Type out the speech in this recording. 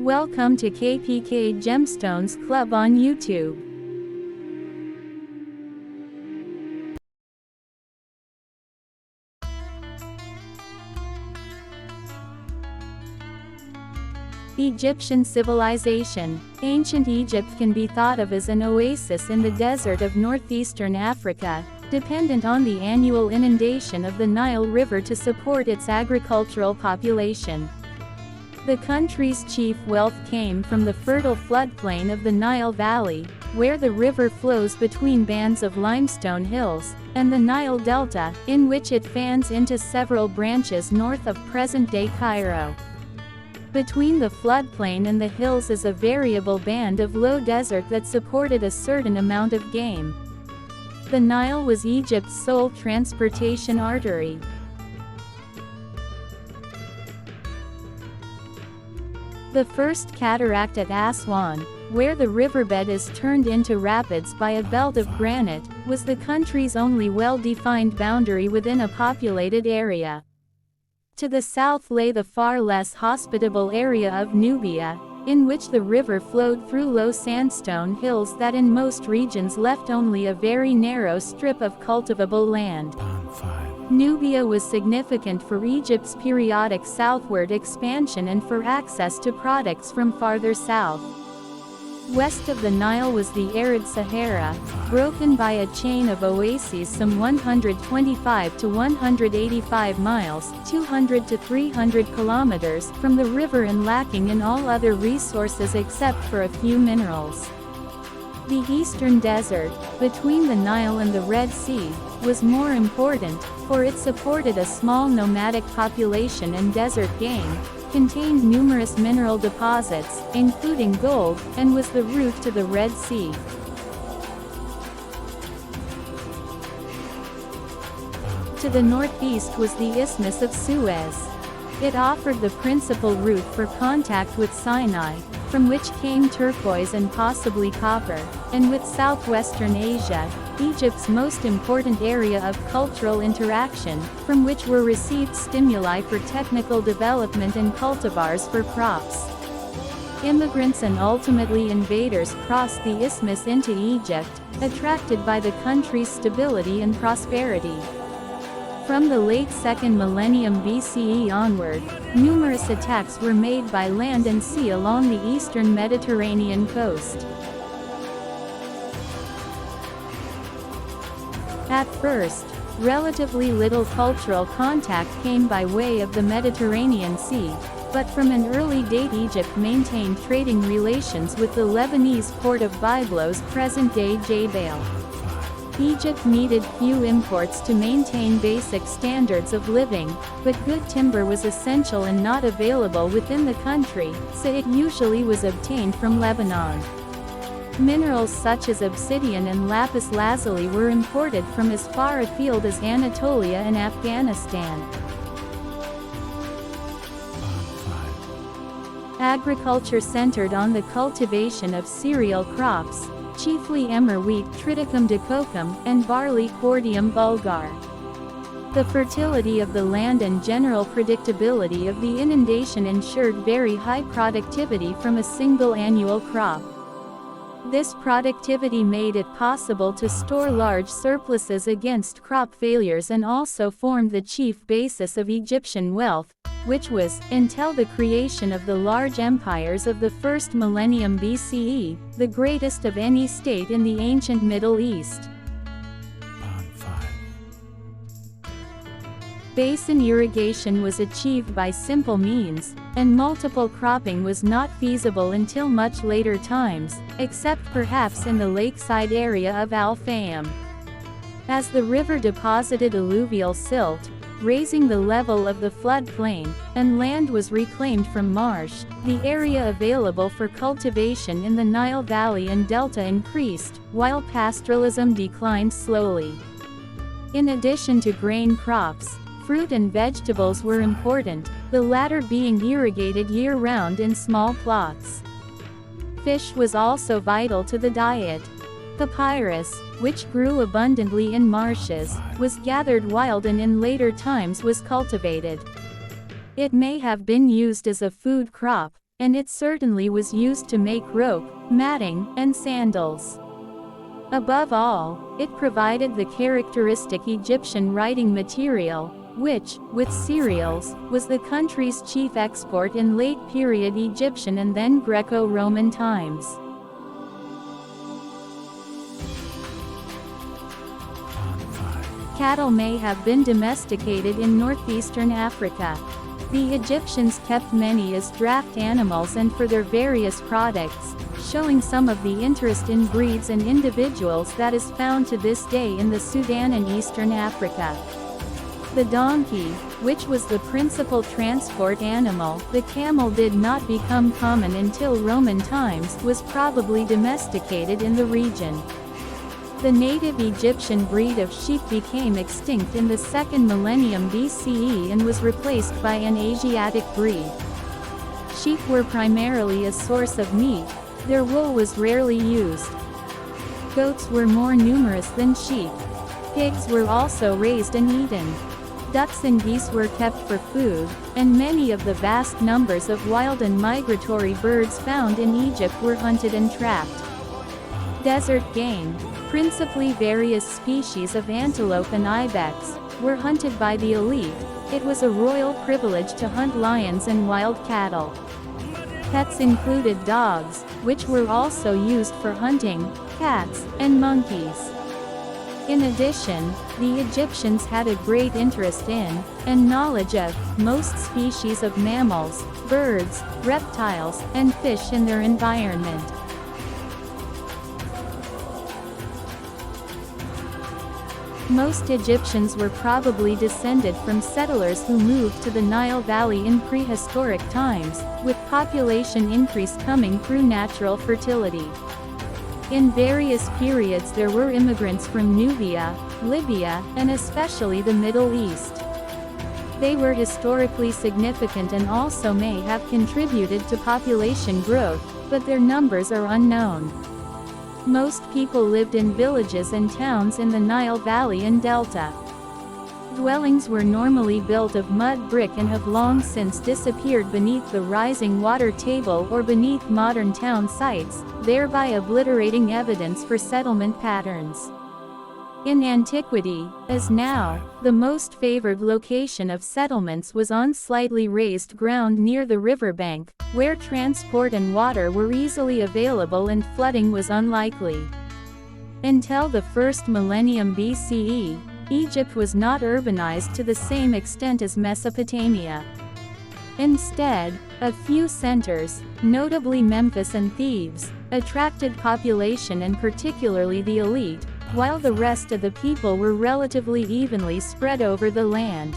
Welcome to KPK Gemstones Club on YouTube. Egyptian civilization. Ancient Egypt can be thought of as an oasis in the desert of northeastern Africa, dependent on the annual inundation of the Nile River to support its agricultural population. The country's chief wealth came from the fertile floodplain of the Nile Valley, where the river flows between bands of limestone hills, and the Nile Delta, in which it fans into several branches north of present-day Cairo. Between the floodplain and the hills is a variable band of low desert that supported a certain amount of game. The Nile was Egypt's sole transportation artery. The first cataract at Aswan, where the riverbed is turned into rapids by a belt of granite, was the country's only well-defined boundary within a populated area. To the south lay the far less hospitable area of Nubia, in which the river flowed through low sandstone hills that in most regions left only a very narrow strip of cultivable land. Nubia was significant for Egypt's periodic southward expansion and for access to products from farther south. West of the Nile was the arid Sahara, broken by a chain of oases some 125 to 185 miles 200 to 300 kilometers from the river and lacking in all other resources except for a few minerals. The eastern desert, between the Nile and the Red Sea, was more important, for it supported a small nomadic population and desert game, contained numerous mineral deposits, including gold, and was the route to the Red Sea. To the northeast was the Isthmus of Suez. It offered the principal route for contact with Sinai, from which came turquoise and possibly copper, and with southwestern Asia, Egypt's most important area of cultural interaction, from which were received stimuli for technical development and cultivars for crops. Immigrants and ultimately invadors crossed the isthmus into Egypt, attracted by the country's stability and prosperity. From the late 2nd millennium BCE onward, numerous attacks were made by land and sea along the eastern Mediterranean coast. At first, relatively little cultural contact came by way of the Mediterranean Sea, but from an early date Egypt maintained trading relations with the Lebanese port of Byblos, present-day Jbeil. Egypt needed few imports to maintain basic standards of living, but good timber was essential and not available within the country, so it usually was obtained from Lebanon. Minerals such as obsidian and lapis lazuli were imported from as far afield as Anatolia and Afghanistan. Agriculture centered on the cultivation of cereal crops, chiefly emmer wheat Triticum dicocum, and barley Cordium vulgar. The fertility of the land and general predictability of the inundation ensured very high productivity from a single annual crop. This productivity made it possible to store large surpluses against crop failures and also formed the chief basis of Egyptian wealth, which was, until the creation of the large empires of the 1st millennium BCE, the greatest of any state in the ancient Middle East. Basin irrigation was achieved by simple means, and multiple cropping was not feasible until much later times, except perhaps in the lakeside area of Al Fayum. As the river deposited alluvial silt, raising the level of the floodplain, and land was reclaimed from marsh, the area available for cultivation in the Nile Valley and Delta increased, while pastoralism declined slowly. In addition to grain crops, fruit and vegetables were important, the latter being irrigated year-round in small plots. Fish was also vital to the diet. Papyrus, which grew abundantly in marshes, was gathered wild and in later times was cultivated. It may have been used as a food crop, and it certainly was used to make rope, matting, and sandals. Above all, it provided the characteristic Egyptian writing material, which, with cereals, was the country's chief export in late-period Egyptian and then Greco-Roman times. Cattle may have been domesticated in northeastern Africa. The Egyptians kept many as draft animals and for their various products, showing some of the interest in breeds and individuals that is found to this day in the Sudan and Eastern Africa. The donkey, which was the principal transport animal, the camel did not become common until Roman times, was probably domesticated in the region. The native Egyptian breed of sheep became extinct in the 2nd millennium BCE and was replaced by an Asiatic breed. Sheep were primarily a source of meat, their wool was rarely used. Goats were more numerous than sheep. Pigs were also raised and eaten. Ducks and geese were kept for food, and many of the vast numbers of wild and migratory birds found in Egypt were hunted and trapped. Desert game, principally various species of antelope and ibex, were hunted by the elite. It was a royal privilege to hunt lions and wild cattle. Pets included dogs, which were also used for hunting, cats, and monkeys. In addition, the Egyptians had a great interest in, and knowledge of, most species of mammals, birds, reptiles, and fish in their environment. Most Egyptians were probably descended from settlers who moved to the Nile Valley in prehistoric times, with population increase coming through natural fertility. In various periods there were immigrants from Nubia, Libya, and especially the Middle East. They were historically significant and also may have contributed to population growth, but their numbers are unknown. Most people lived in villages and towns in the Nile Valley and Delta. Dwellings were normally built of mud brick and have long since disappeared beneath the rising water table or beneath modern town sites, thereby obliterating evidence for settlement patterns. In antiquity, as now, the most favored location of settlements was on slightly raised ground near the riverbank, where transport and water were easily available and flooding was unlikely. Until the 1st millennium BCE, Egypt was not urbanized to the same extent as Mesopotamia. Instead, a few centers, notably Memphis and Thebes, attracted population and particularly the elite, while the rest of the people were relatively evenly spread over the land.